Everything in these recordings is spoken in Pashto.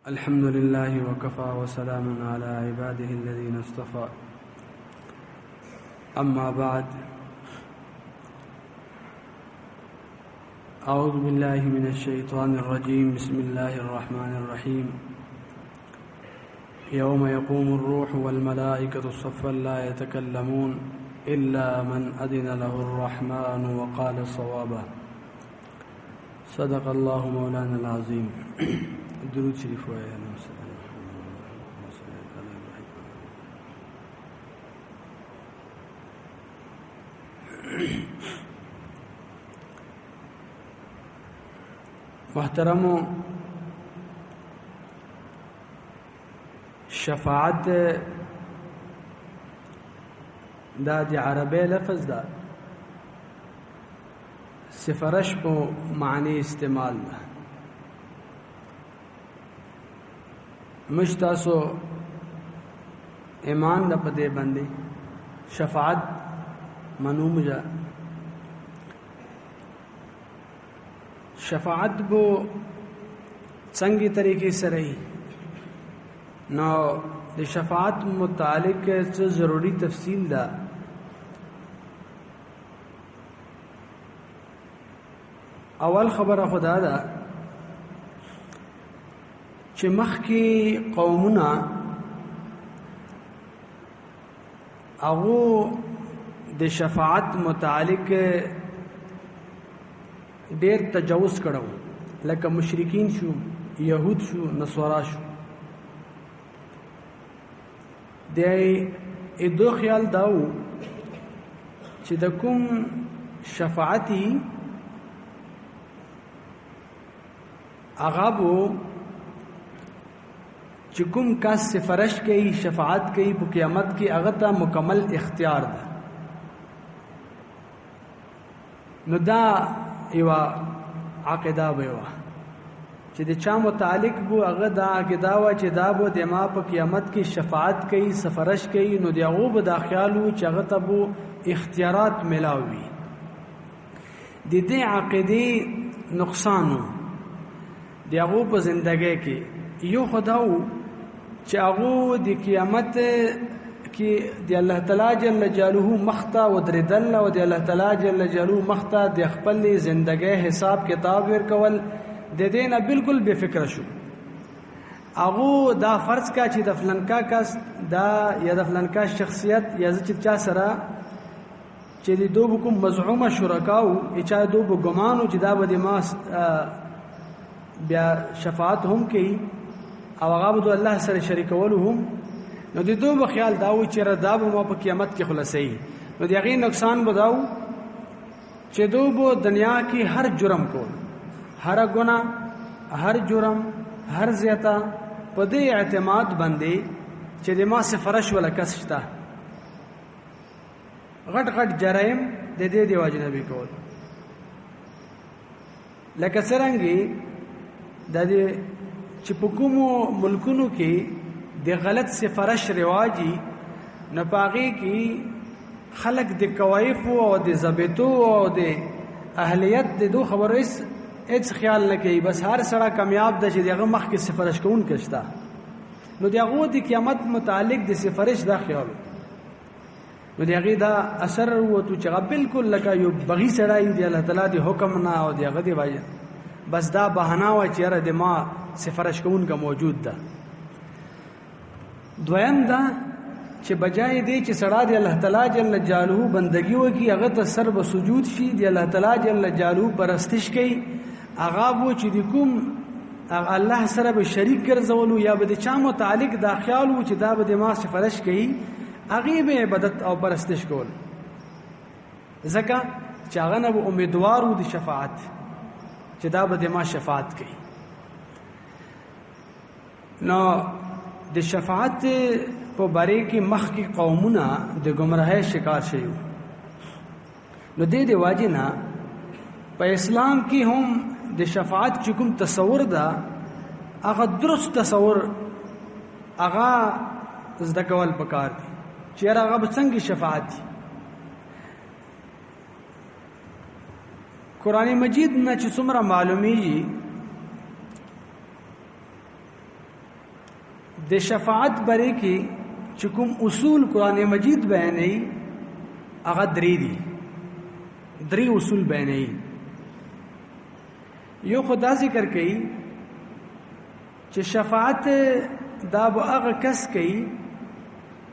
الحمد لله وكفى وسلام على عباده الذين اصطفى أما بعد أعوذ بالله من الشيطان الرجيم بسم الله الرحمن الرحيم يوم يقوم الروح والملائكة صفا لا يتكلمون إلا من أذن له الرحمن وقال صوابا صدق الله مولانا العظيم درود شریف وایي محترمو شفاعت دا د عربی لفظ دا سفرش په معنی استعمال ده مشتاسو ایمان د پدې باندې شفاعت منوم جا شفاعت بو څنګه طریقې سره نو د شفاعت متعلق څه ضروری تفصیل ده اول خبره خدا ده چې مخکې قومونه هغه د شفاعت متعلق ډېر تجاوز کړو لکه مشرکین شو يهود شو نصارا شو د دو خیال داو چې د کوم شفاعتي اغابو چې کوم کس سفارش کوي شفاعت کوي په قیامت کې هغه ته مکمل اختیار ده نو دا یو عقیده ویوا چې د چا متعلق بو هغه دا عقیده وا چې دا بو د ما په قیامت کې شفاعت کوي سفارش کوي نو دی هغه به د خیالو چې هغه ته بو اختیارات ملاوي د دې عقیده نقصانو دی هغه په ژوندۍ کې یو خداو چې هغه د قیامت کې د الله تعالی جل جلاله مخته ودردل او د الله تعالی جل جلاله مخته د خپل ژوندۍ حساب کتاب ورکول د دینه بالکل بے فکر شو هغه دا فرض کا چې د فلانکا کس دا یا د فلانکا شخصیت یا چې چا سره چې د دوه کوم مزعومه شرکاو چې دوه ګمانو چې دا به ما بیا شفاعت هم کوي او هغه به الله سره شریکول هم نو د دوه خیال داوي چې ردا به ما په قیامت کې خلاصي نو د هغه نقصان بداو چې دوه دنیا کې هر جرم کول هر ګناه هر جرم هر زیاته په دې اعتماد باندې چې د ما سفرش ولا کس شته غټ غټ جرایم د دې دی واجب به کول لکه څنګه د دې چې په کومو ملکونو کې د غلط سفارش رواجی نه پاغي کې خلق د کوایف او د ضبطو او د اهلیت د دو خبرو هیڅ خیال نه کوي بس هر سړی کامیاب ده چې دغه مخ کې سفارش کوون کښتا نو دغه د قیامت متعلق د سفارش دا خیال نو دغه دا اثر وته چې بالکل لکه یو بغي سړی دی الله تعالی د حکم نه او دغه دی وایي بس دا بهانه و چې را د ما سفارش کوون کا موجود ده دویم دا چې بجای دی چې سړی دی الله تعالی جل جلاله بندگی وکي هغه ته سر به سجود شي دی الله تعالی جل جلاله پرستش کوي هغه وو چې د کوم الله سره به شریک ګرځولو یا به د چا متعلق دا خیال وو چې دا به د ما سفارش کوي هغه به عبادت او پرستش کول ځکه چې هغه نه امیدوار وو د شفاعت چې دا به د ما شفاعت کوي نو د شفاعت په باره کې مخکې قومونه د گمراهۍ شکار شوي نو دې د واجب نه په اسلام کې هم د شفاعت چې کوم تصور ده هغه درست تصور هغه زده کول پکار دي چې هغه به څنګه شفاعت دي قرآن مجید نه چې څومره معلومیږي د شفاعت باره کې چې کوم اصول قران مجید بیانوي هغه درې اصول بیانوي. یو خدا ذکر کوي چې شفاعت دا به هغه کس کوي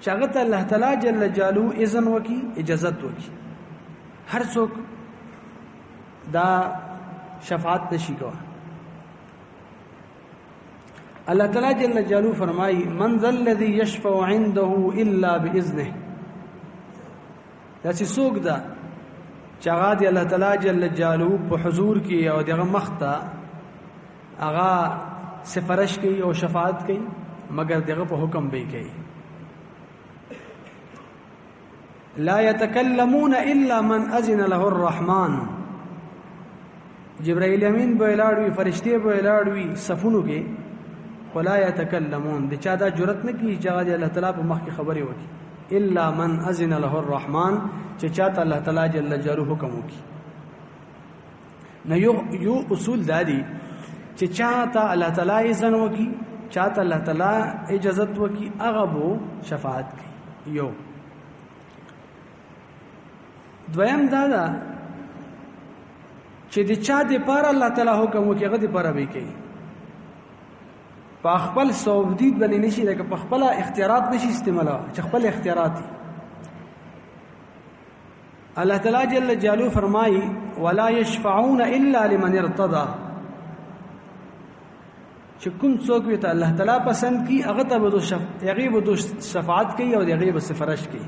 چې هغه ته الله تعالی جل جلاله اذن وکي، اجازت وکي. هر څوک دا شفاعت نشي کوي. اللہ تعالیٰ جل جلالہ فرمائی من ذا الذی یشفع عنده الا باذنه. داسې څوک ده چې هغه د الله تعالی جل جلاله په حضور کې او دغه مخته هغه سفارش کوي او شفاعت کوي مگر دغه په حکم به کوي. لا يتكلمون الا من اذن له الرحمن. جبرائیل امین به لاړوي، فرشتي به لاړوي صفونو کې، ولا يتكلمون د چا دا جرأت نه کوي چې هغه الله تعالی په مخ کې خبرې وکړي الا من اذن له الرحمن، چې چاته الله تعالی جل جلاله حکم وکړي. نو یو اصول دادي چې چاته الله تعالی اذن وکړي، چاته الله تعالی اجازت وکړي، هغه به شفاعت کوي. یو دویم دا ده چې د چا د پاره الله تعالی حکم وکړي هغه د پاره به کوي. په خپل صوبدید باندې نشي، لکه په خپل اختیارات نشي استعمالوه چې خپل اختیارات. الله تعالی جل جلاله فرمایي ولا يشفعون الا لمن ارتضى. چې کوم څوک وي ته الله تعالی پسند کی هغه ته به شفاعت کوي او هغه به سفارش کوي.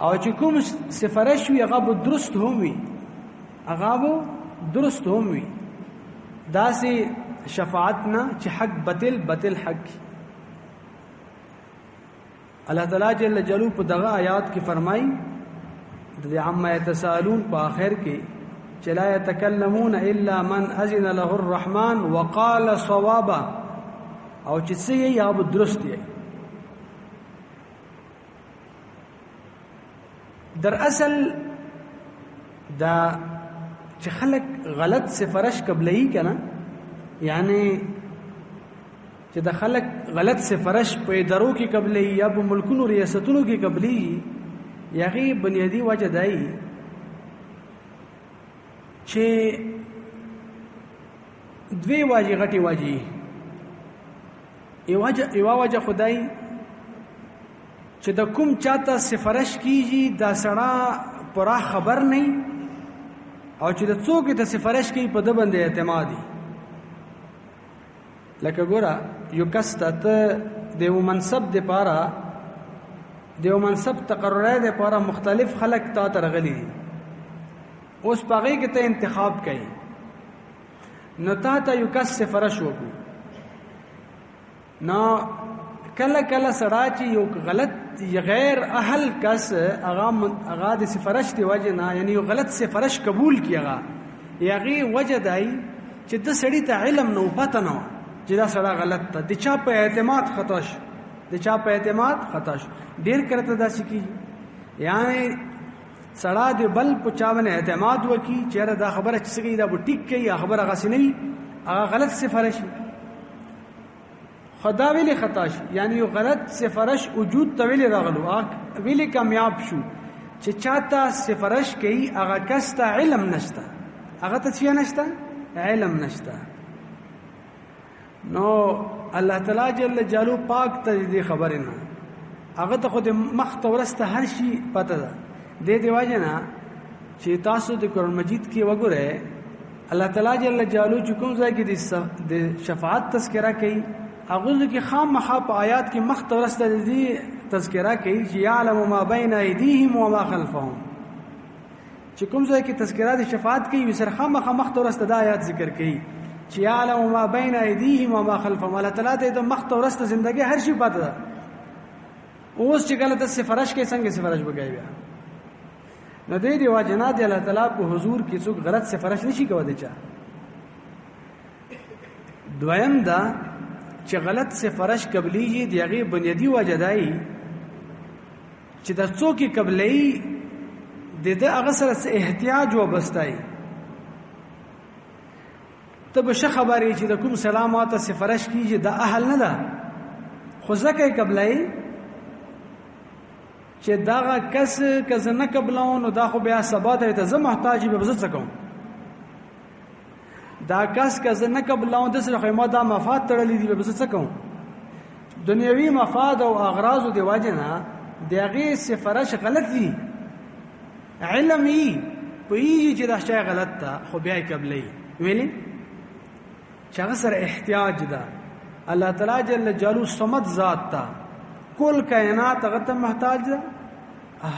او چې کوم سفارش وي هغه به درست هم وي، هغه به درست هم وي. داسې شفاعت نه چې حق باطل حق. الله تعالی جل جلاله په دغه آیات کې فرمایي د عما يتساءلون په آخر کې چې لا يتكلمون الا من اذن له الرحمن وقال صوابا، او چې څه یې یا به درست یې. در اصل دا چې خلق غلط سفارش قبلئی کنه، یعنی چې د خلق غلط سفارش په ادارو کې قبلئی یا په ملکونو ریاستونو کې قبلئی، یغي بنیادی وجه دی چې دوی واجی غټي واجی. ایوا وجه خدای چې د کوم چاته سفارش کیږي دا سړی پورا خبر نه، او چې د څوک ته سفارش کوي په د باندې اعتمادي. لکه ګوره یو کس ته د یو منصب د پاره د یو منصب تقرری د پاره مختلف خلک تا ته راغلي دي، اوس په هغې کې ته انتخاب کوي. نو تا ته یو کس سفارش وکړو، نو کله کله سړی چې یو غلط غیر اهل کس هغه د سفارش دی وجه نه، یعنی یو غلط سفارش قبول کی هغه یغي وجه دی چې د سړی ته علم نه پته نه چې دا سړی غلط ته د چا په اعتماد خطا شو، د چا په اعتماد خطا شو. ډیر کرته دا سکی یعنی سړی د بل په چا باندې اعتماد وکي چې دا خبره چې سګي دا به ټیک کوي، خبره غسی نه وي، هغه غلط سفارش خدا ویلی خطا شي. یعنی یو غلط سفارش وجود ته ویلی راغلو، ویلی کامیاب شو چې چاته سفارش کوي هغه کس ته علم نشته، هغه ته څه نشته، علم نشته. نو الله تعالی جل جلاله پاک ته دې خبره نه، هغه ته خو د مخ تورسته هر شي پته ده. دې وجه نه چې تاسو د قرآن مجید کې وګورئ الله تعالی جل جلاله چې کوم ځای کې د شفاعت تذکرہ کوي، هغه کې خامخا په آیات کې مخ تورسته دې تذکرہ کوي چې یعلم ما بین ایدیهم وما خلفهم. چې کوم ځای کې تذکرہ د شفاعت کوي وسره خامخا مخ تورسته د آیات ذکر کوي چې یعلم ما بین ایدیهم وما خلفهم. الله تعالی ته د مخ تورسته زندگی هر شي پته ده. اوس چې غلط سفارش کې څنګه سفارش وکړي بیا نو دې واجنات الله تعالی په حضور کې څوک غلط سفارش نشي کولای. چا دویم دا چې غلط سفارش قبليږي د هغه بنیادی وجه دی چې د څوک قبلي د هغه سره احتیاج وبستای. ته به ښه خبرې چې د کوم سلام ماته سفارش کیږي دا اهل نه ده، خو ځکه یې قبلوي چې دغه کس که زه نه قبلوم نو دا خو بیا سبا ته زه محتاج به زه څه کوم، دا کس که زه نه قبلوم د سره خو ما دا مفاد تړلی دي به زه څه کوم. دنیوي مفاد او اغراض د وجه نه د هغې سفارش غلط دي، علم یې پوهېږي چې دا شی غلط ده خو بیا یې قبلوي. ویلې چې هغه سره احتیاج ده. الله تعالی جل جلاله صمد ذات ته کل کائنات هغه ته محتاج ده.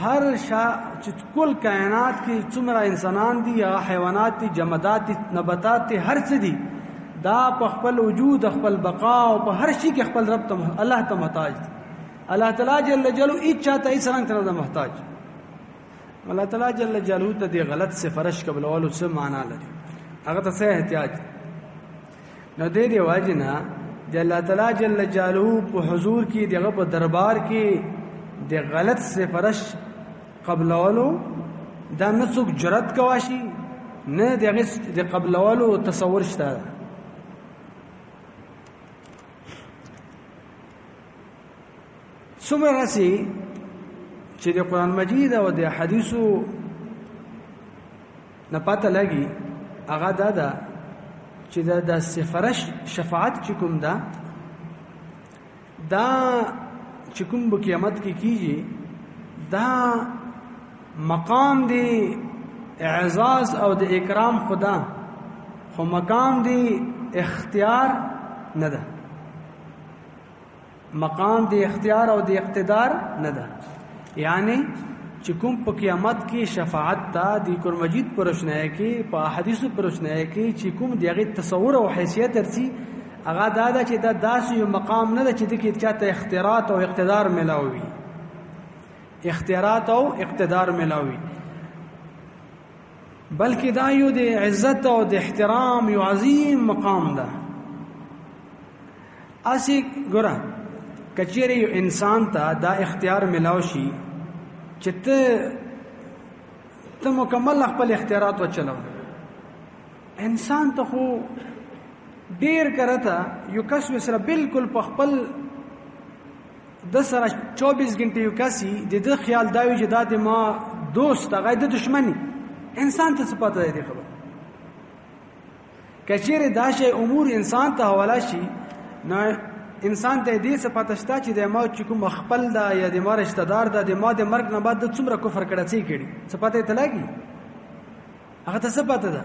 هر شا چې کل کائنات کې څومره انسانان دي یا حیوانات دي جمادات دي نباتات دي هر څه دي دا په خپل وجود خپل بقا او په هر شي کې خپل رب ته الله ته محتاج دي. الله تعالی جل جلاله هیڅ چاته هیڅ رنګ ته نه محتاج. الله تعالی جل جلاله ته دی غلط سفارش قبلولو څه معنا لري، هغه ته څه احتیاج نو دې واجب نه د الله تعالی جل جلاله په حضور کې دغه په دربار کې د غلط سفارش قبلولو دا نه څوک جرأت کواشي نه دغه د قبلولو تصور شته. څومره راسي چې د قرآن مجید او د حدیثو نه پته لګي هغه دا ده چې د سفارش شفاعت چې کوم ده دا چې کوم په قیامت کې کیږي دا مقام دی اعزاز او د اکرام خدا، خو مقام دی اختیار نه ده، مقام دی اختیار او د اقتدار نه ده. یعنی چې کوم په قیامت کې شفاعت ته د قرآن مجید پر روشنايي کې په احادیثو پر روشنايي کې چې کوم دغه تصور او حیثیت ورسي هغه دا ده چې دا داسې یو مقام نه ده چې د کې چاته اختیارات او اقتدار ملاوي، اختیارات او اقتدار ملاوي، بلکې دا یو د عزت او د احترام یو عظیم مقام ده. اسی ګره کچېره یو انسان ته دا اختیار ملاو شي چې ته مکمل خپل اختیارات وچلو. انسان ته خو ډیر کرتا یو کس سره بالکل په خپل د سره 24 غنټه یو کسي د خیال داوي چې دا د ما دوست هغه د دشمنی انسان ته څه پته دی خبر. کچېره دا شی امور انسان ته حواله شي نه انسان ته دې څه پته شته چې د ما چې کوم خپل دا یا د ما رشتہ دار دا د ما د مرګ نه بعد د څومره کفر کړه څه کړي څه پته ته لګي هغه ته څه پته ده.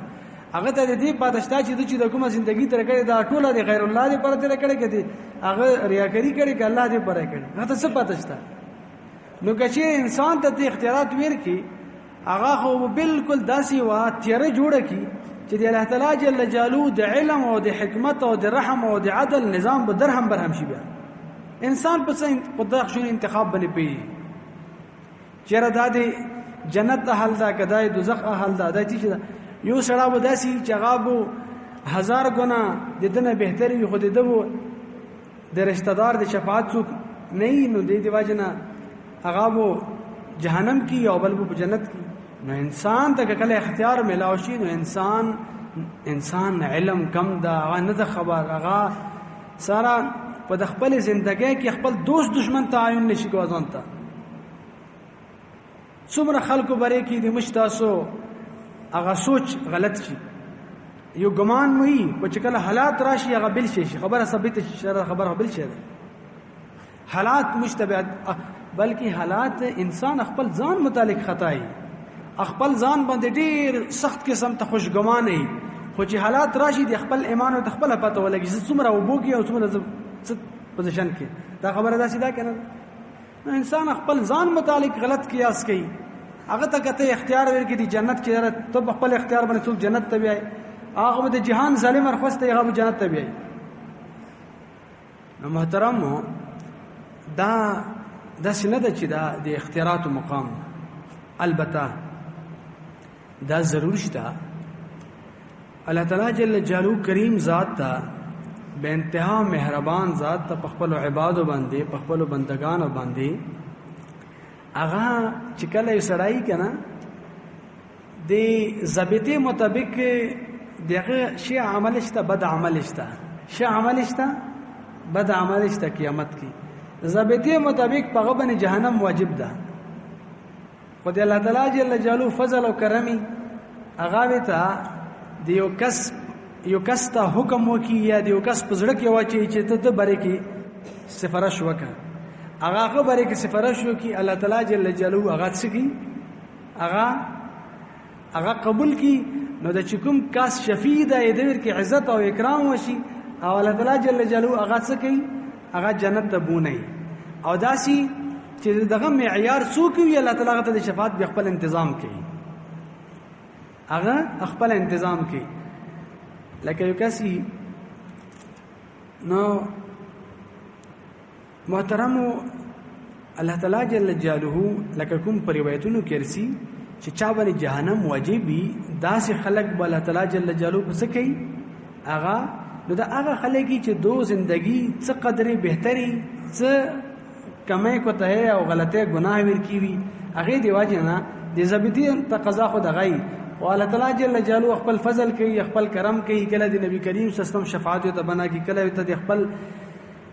هغه ته دې پته شته چې د کومه ژوندۍ تر کړي دا ټوله د غیر الله دی پر تر کړي کړي هغه ریاکاری کړي ک الله دې پر کړي هغه ته څه پته شته. نو کچې انسان ته اختیارات ورکي هغه خو بالکل داسي وا تیر جوړه کی چې د الله تعالی جل جلاله د علم او د حکمت او د رحم او د عدل نظام به درهم برهم شي. بیا انسان په دغه شون انتخاب باندې پی چیرې د جنت اهل دا کدای دوزخ اهل دا چې یو سړی و داسي چې هغه بو 1000 ګنا د دنه بهتري خو د دو د رشتہ دار د شفاعت څوک نه نو د دې واجنه هغه بو جهنم کی او بل بو جنت کی. نو انسان ته کله اختیار ملاو شي نو انسان علم کم دا نه د خبر هغه سارا په د خپل ژوندۍ کې خپل دوست دشمن تعین نشي کوځان ته څومره خلکو بره کې د مشتاسو هغه سوچ غلط شي یو ګمان وي په چکل حالات راشي هغه بل شي خبره ثابت شي خبره بل شي حالات مشتبه بلکې حالات انسان خپل ځان متعلق خطای خپل ځان باندې ډیر سخت قسم ته خوشګمانه خو چې حالات راشي د خپل ایمان او خپل پته ولګي څومره وبوږي او څومره پوزیشن کې دا خبره ده سیده کنه. انسان خپل ځان متعلق غلط قیاس کوي هغه ته کته اختیار ورکړي د جنت کې ته خپل اختیار باندې څوک جنت ته بیاي هغه د جهان ظالم ارخصته هغه جنت ته بیاي. نو محترم دا سینه ده چې دا د اختیارات مقام البته دا ضرور شته. الله تعالی جل جلاله کریم ذات ته به انتها مهربان ذات ته په خپل عبادت باندې په خپل بندگانو باندې هغه چې کله یې سړای کنه د ضابطه مطابق دغه شی عمل شته بد عمل شته شی عمل شته بد عمل شته قیامت کې ضابطه مطابق په غبن جهنم واجب ده خو د الله تعالی جل جلاله فضل او کرمي هغه وته د یو کس ته حکم وکي یا د یو کس په زړه کې واچي چې ته بره کې سفارش وکړه هغه خبره کې سفارش وکي الله تعالی جل جلاله هغه څخه هغه قبول کی نو د چکم کاس شفیع ده دې کې عزت او اکرام وشي او الله تعالی جل جلاله هغه څه کوي هغه جنت ته بونه او داسي چې دغه معیار څوک وي الله تعالی ته د شفاعت به خپل تنظیم کوي هغه خپل تنظیم کوي لکه یو کسي نو محترم الله تعالی جل جلاله لکه کوم پر روایتونو کې رسي چې چا باندې جهنم واجبي داسې خلق به الله تعالی جل جلاله پس کوي هغه نو دا هغه خلک چې دو زندگی څه قدرې بهتري څه کمې کوته او غلطه ګناه ور کیوي هغه دی واجنه د ضبطي تقاضا خو دغای او الله تعالی جل جلاله خپل فضل کوي خپل کرم کوي کله د نبی کریم صلی الله علیه وسلم شفاعت ته بنا کی کله ته خپل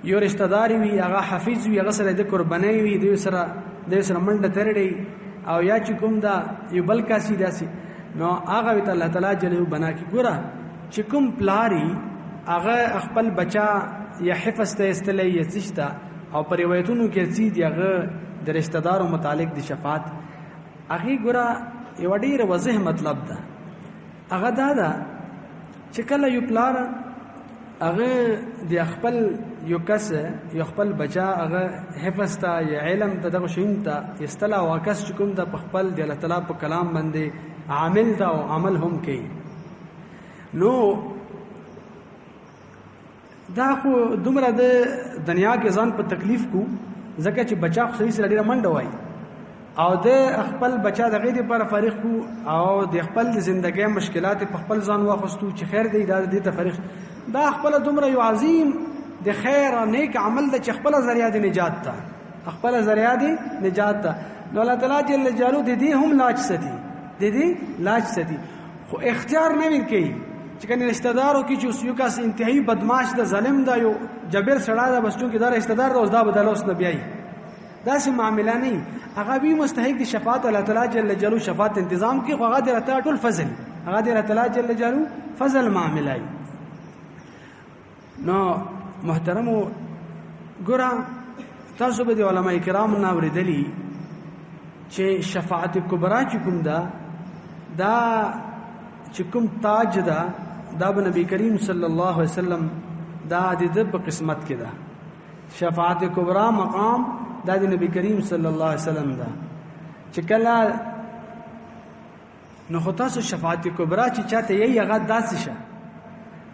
یو رشتہ دار وي هغه حافظ وي هغه سره د قرباني وي د سره منډه ترړي او یا چې کوم دا یو بل کاسي داسي نو هغه ته الله تعالی جل بنا کی ګره چې کوم پلاری هغه خپل بچا یا حفظ ته استلې یتشتا او پر روایتونو کې چې دیغه د رشتہ دارو متعلق د شفاعت هغه ګره یو ډیر واضح مطلب ده هغه دا چې کله یو پلار هغه د خپل یو کس یو خپل بچا هغه حفظ ته یا علم ته دغه شین ته استلا واکس کوم د خپل د الله تعالی په کلام باندې عامل دا او عمل هم کوي نو دا خو دومره د دنیا کې ځان په تکلیف کو ځکه چې بچا خو سړي سره ډیره منډه وای او د خپل بچا د غیدې پر فارغ کو او د خپل ژوندۍ مشکلات په خپل ځان واخستو چې خیر دی دا د تفریح دا خپل دومره یو عظیم د خیر او نیک عمل د خپل ذریعہ د نجات ته خپل ذریعہ د نجات ته نو الله تعالی جل جلاله د دې هم لاج ستي د دې لاج ستي خو اختیار نه وین کوي چې کنه رشتہ دارو کې چې یو کس انتهایی بدمعاش د ظالم دا یو جبر سړی دا بس چې دا رشتہ دار دا اوس دا بدلوس نه بیاي دا سه معاملې نه هغه به مستحق د شفاعت الله تعالی جل جلاله شفاعت تنظیم کې خو هغه د رته ټول فضل هغه د تعالی جل جلاله فضل معاملای نو محترم ګورا تاسو به د علماء کرام نه اوریدلی چې شفاعت کبرا چې کوم دا چې کوم تاج دا به نبی کریم صلی الله علیه وسلم دا د په قسمت کې ده شفاعت کبرا مقام دا د نبی کریم صلی الله علیه وسلم دا چې کله نو خو تاسو شفاعت کبرا چې چاته یې هغه داسې شه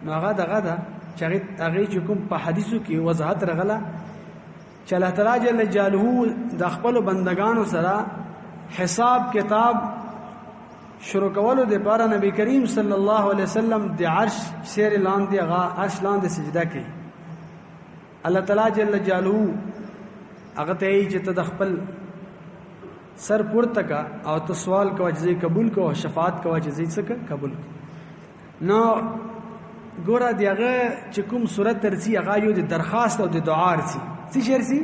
نو هغه دغه ده چې هغه چې کوم په حدیثو کې وضاحت رغله چې الله تعالی جل جلاله د خپل بندگانو سره حساب کتاب شروع کولو د پاره نبی کریم صلی الله علیه وسلم د عرش سیر لاندې هغه عرش لاندې سجده کوي الله تعالی جل جلاله هغه ته چې ته د خپل سر پورته کا او تو سوال کو اجزی قبول کو شفاعت کو اجزی څخه قبول نو ګوره دیغه چې کوم صورت ترسي هغه یو د درخواست او د دعا رسي څه شرسي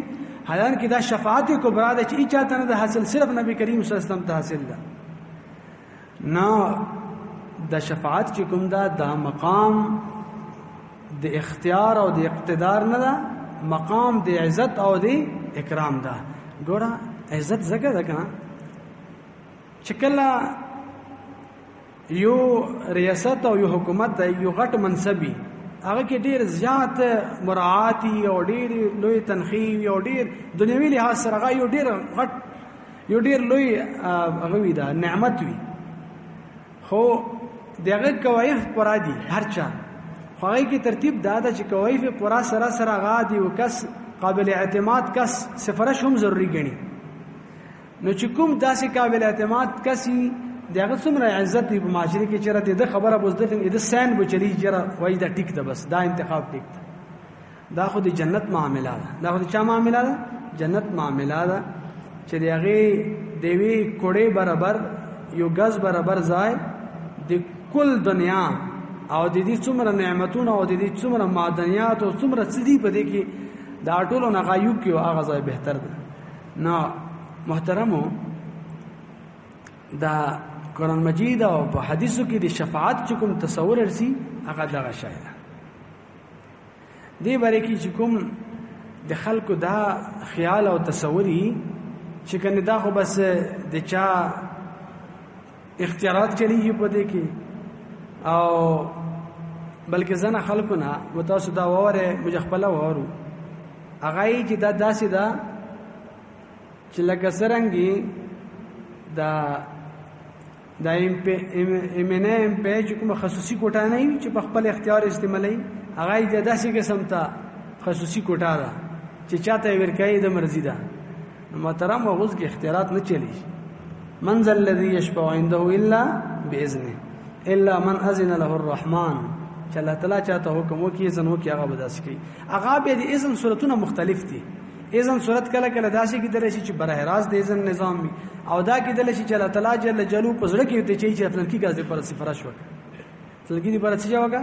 حالان کې دا شفاعت کبرا ده چې چاته نه حاصل صرف نبی کریم صلی الله علیه وسلم ته حاصل ده نه د شفاعت چې کوم دا مقام د اختیار او د اقتدار نه ده مقام د عزت او د اکرام ده ګوره عزت زګه ده کنه چې کله یو ریاست او یو حکومت یو غټ منصبي هغه کې ډیر زیات مراعاتي او ډیر لوی تنخیه او ډیر دنیوي لحاظ سره هغه یو ډیر غټ یو ډیر لوی هغه وی دا نعمت وی خو دغه کوایف پورا دي هر چا خو هغه کې ترتیب دا ده چې کوایف پورا سره سره هغه دی وکس قابل اعتماد کس سفرش هم ضروری ګڼي نو چې کوم داسې قابل اعتماد کسي دغه څومره عزت په معاشره کې چیرته د خبره بوزدل د سین بچلی جره وای دا ټیک ده بس دا انتخاب ټیک ده دا خو د جنت معاملہ ده دا خو د چا معاملہ ده جنت معاملہ ده چې دغه دیوی کوړې برابر یو غز برابر ځای د کل دنیا او د دې څومره نعمتونه او د دې څومره معدنیات او څومره څه دي په دې کې دا ټولو نه غایب کې هغه ځای بهتر ده. نو محترمو دا قرآن مجید او په حدیثو کې د شفاعت چې کوم تصور ارسي هغه دغه شی ده. دې باره کې چې کوم د خلکو دا خیال او تصوري چې کنه دا خو بس د چا اختیارات چلیږي په دې کې او بلکې ځنه خلکو نه متاسو دا وره مجخپله وورو هغه چې دا داسې ده چې لکه څرنګه دا ایم پی چې کومه خصوصي کوټه نه وي چې په خپل اختیار استعمالوي هغه د داسې قسم ته خصوصي کوټه ده چې چاته ورکوي د مرضی ده. محترم اوس کې اختیارات نه چلی. من ذا الذي يشفع عنده الا باذنه الا من اذن له الرحمن چې الله تعالی چاته حکم وکړي اذن وکړي هغه به داسې کوي. هغه به د اذن صورتونه مختلف دي. اذن صورت کله کله داسې کېدل شي چې براه راست د اذن نظام وي او دا کېدل شي چې الله تعالی جل جلاله په زړه کې ته چې افلکی غازي پر سفرش وکړي فلکی دي پر څه جوګه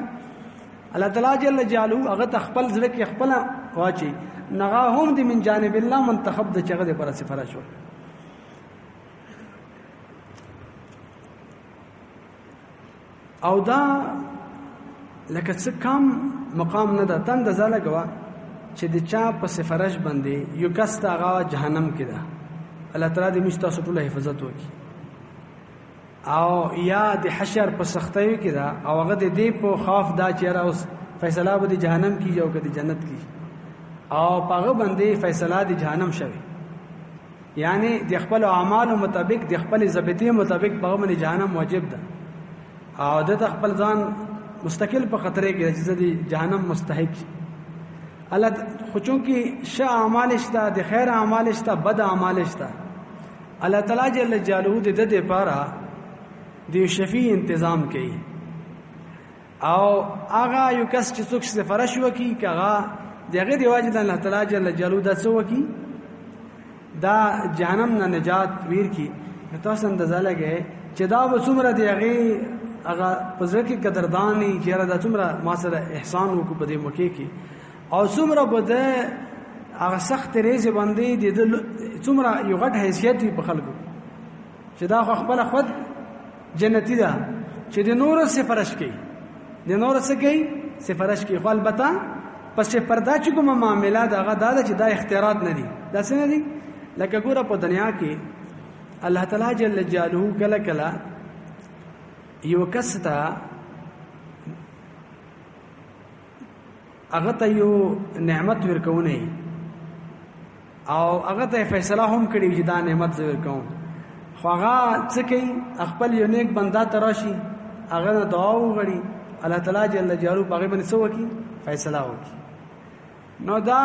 الله تعالی جل جلاله هغه تخپل زړه کې خپل واچي نغه هم د من جانب الله منتخب د چغه پر سفرش وکړي. او دا لکه څه کم مقام نه ده تند زاله غوا چې د چا په سفرش باندې یو کس هغه جهنم کې ده الله تعالی دې مشتا ټول حفاظت وکړي او یا د حشر په سختۍ کې ده او هغه دې په خوف دا چې را اوس فیصله به د جهنم کې او د جنت کې او هغه باندې فیصله د جهنم شوی یعنی د خپل اعمالو مطابق د خپل ضابطې مطابق په باندې جهنم واجب ده او د خپل ځان مستقل په خطرې کې چې د جهنم مستحق الله خو چونکی ښه اعمال شته د خیر اعمال شته بد اعمال شته الله تعالی جل جلاله د دې لپاره د شفیع تنظیم کوي او هغه یو کس چې څوک سفرش وکي کغه دغه دی واجب الله تعالی جل جلاله د څو وکي دا جهنم نه نجات ویر کی تاسو اندازه لګئ چې دا وسمره دیغه هغه پزړه کې قدردانی چې را د څومره ما سره احسان وکړو په دې موقع کې او څومره بده هغه سخت ریزه باندې د څومره یو غټ حیثیت په خلکو چې دا خپل خود جنتی ده چې د نور سفرش کوي د نور څه کوي سفرش کوي خو البته پس پردا چې کومه معاملات هغه دا چې دا اختیارات نه دي دا څه نه دي لکه ګوره په دنیا کې الله تعالی جل جلاله کله کله یو کس ته هغه ته یو نعمت ورکونه او هغه ته فیصله هم کړی چې دا نعمت زور کوم خو هغه څه کوي خپل یو نیک بنده تراشي هغه دعا وغړي الله تعالی جل جلاله هغه باندې څه وکي فیصله وکي نو دا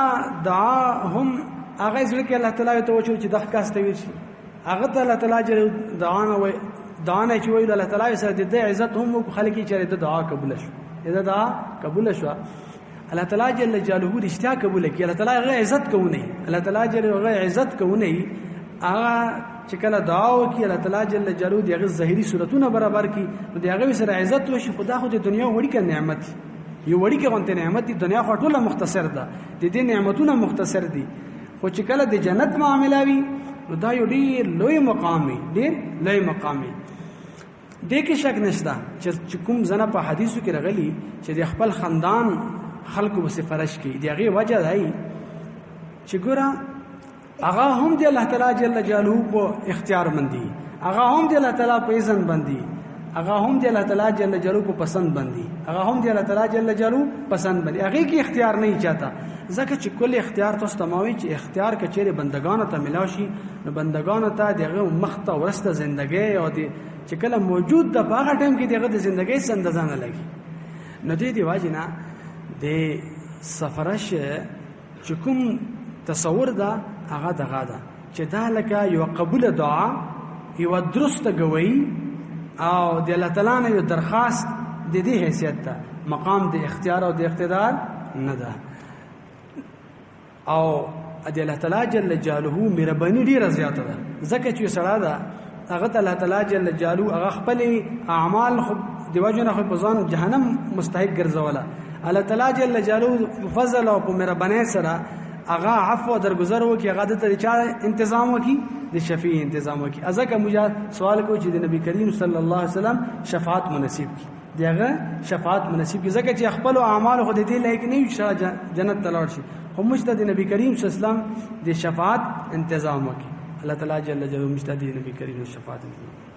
دعا هم هغه ځکه الله تعالی ته وچو چې د ښکاسته وي شي هغه ته الله تعالی جل دعا نه وي دعا نه چې ویل الله تعالی سره د عزت هم خلک چې د دعا قبول شو دا دعا قبول شو الله تعالی جل جلاله رښتیا قبول کړي الله تعالی غي عزت کوي الله تعالی جل غي عزت کوي هغه چې کله دعا وکړي الله تعالی جل جلاله دغه ظاهري صورتونه برابر کړي نو دغه سره عزت وشي خدا خو د دنیا وړي کې نعمت یو وړي کې غونته نعمت دی دنیا خو ټوله مختصر ده د دې نعمتونو مختصر دي خو چې کله د جنت معاملې وي نو دا یو ډیر لوی مقامي ډیر لوی مقامي دې کې شک نشته چې کوم زنه په حدیثو کې راغلي چې د خپل خاندان خلکو به سفرش کوي دغه وجه دی چې ګوره هغه هم د الله تعالی جل جلاله په اختیار باندې هغه هم د الله تعالی په اذن باندې هغه هم د الله تعالی جل جلاله په پسند باندې هغه هم د الله تعالی جل جلاله پسند باندې هغه کې اختیار نه چاته ځکه چې کل اختیار تاسو تمامي چې اختیار کچېره بندگانو ته ملاوي شي نو بندگانو ته دغه مخته ورسته ژوندۍ او چې کله موجود د هغه ټیم کې دغه د ژوندۍ سندزانه لګي نو دې دی واجینا د سفرش چې کوم تصور دا هغه دغه ده چې دا لکه یو قبول دعا یو درسته گوي او د الله تعالی نه یو درخواست د دې حیثیت ته مقام د اختیار او د اقتدار نه ده او د الله تعالی جل جلاله مهرباني ډیره زیاته ده ځکه چې سړی ده هغه الله تعالی جل جلاله هغه خپل اعمال دیو جن خو په ځان جهنم مستحق ګرځولا الله تعالی جل جلاله فضل او په مهرباني سره هغه عفو درگذر وکي هغه د چا تنظیم وکي د شفیع تنظیم وکي ازکه موږ سوال کوو چې د نبی کریم صلی الله علیه وسلم شفاعت مناسب کی دغه شفاعت مناسب کی ځکه چې خپل اعمال خو د دې لایق نه وي چې جنت ته لاړ شي خو موږ د نبی کریم صلی الله علیه وسلم د شفاعت تنظیم وکي الله تعالی جل جلاله موږ د نبی کریم شفاعت